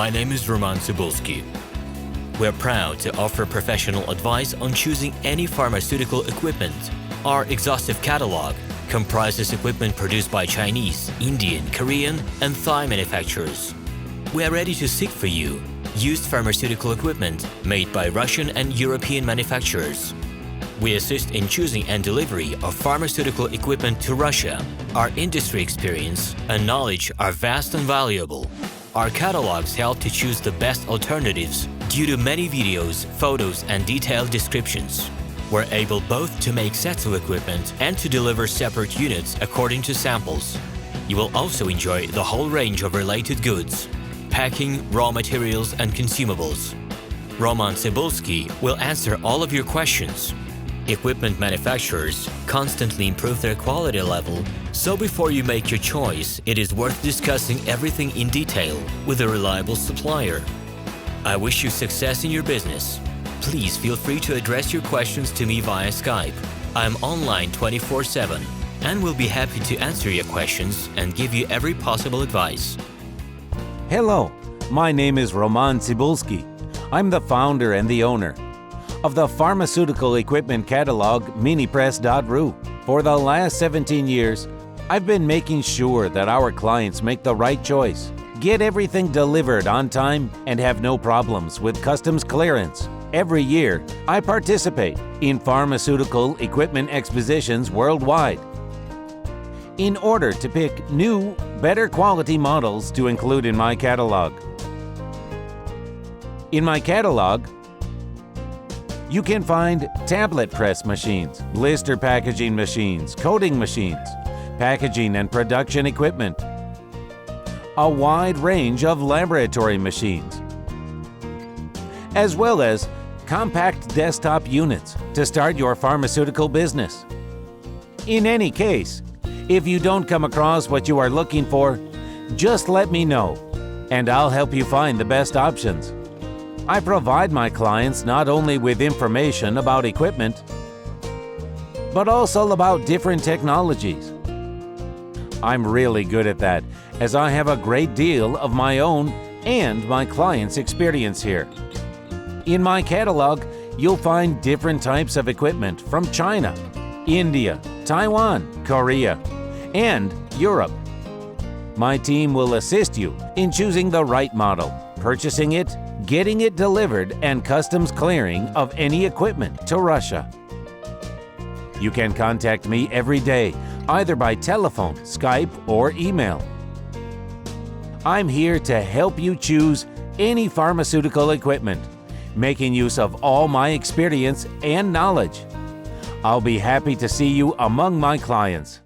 My name is RomanTsibulsky. We're proud to offer professional advice on choosing any pharmaceutical equipment. Our exhaustive catalog comprises equipment produced by Chinese, Indian, Korean, and Thai manufacturers. We are ready to seek for you used pharmaceutical equipment made by Russian and European manufacturers. We assist in choosing and delivery of pharmaceutical equipment to Russia. Our industry experience and knowledge are vast and valuable. Our catalogs help to choose the best alternatives due to many videos, photos, and detailed descriptions. We're able both to make sets of equipment and to deliver separate units according to samples. You will also enjoy the whole range of related goods, packing, raw materials, and consumables. RomanTsibulsky will answer all of your questions. Equipment manufacturers constantly improve their quality level, so before you make your choice, it is worth discussing everything in detail with a reliable supplier. I wish you success in your business. Please feel free to address your questions to me via Skype. I'm online 24/7 and will be happy to answer your questions and give you every possible advice. Hello, my name is RomanTsibulsky. I'm the founder and the owner of the pharmaceutical equipment catalog Minipress.ru. For the last 17 years, I've been making sure that our clients make the right choice, get everything delivered on time, and have no problems with customs clearance. Every year, I participate in pharmaceutical equipment expositions worldwide in order to pick new, better quality models to include in my catalog. In my catalog, you can find tablet press machines, blister packaging machines, coating machines, packaging and production equipment, a wide range of laboratory machines, as well as compact desktop units to start your pharmaceutical business. In any case, if you don't come across what you are looking for, just let me know, and I'll help you find the best options. I provide my clients not only with information about equipment, but also about different technologies. I'm really good at that, as I have a great deal of my own and my clients' experience here. In my catalog, you'll find different types of equipment from China, India, Taiwan, Korea, and Europe. My team will assist you in choosing the right model, purchasing it, getting it delivered, and customs clearing of any equipment to Russia. You can contact me every day, either by telephone, Skype, or email. I'm here to help you choose any pharmaceutical equipment, making use of all my experience and knowledge. I'll be happy to see you among my clients.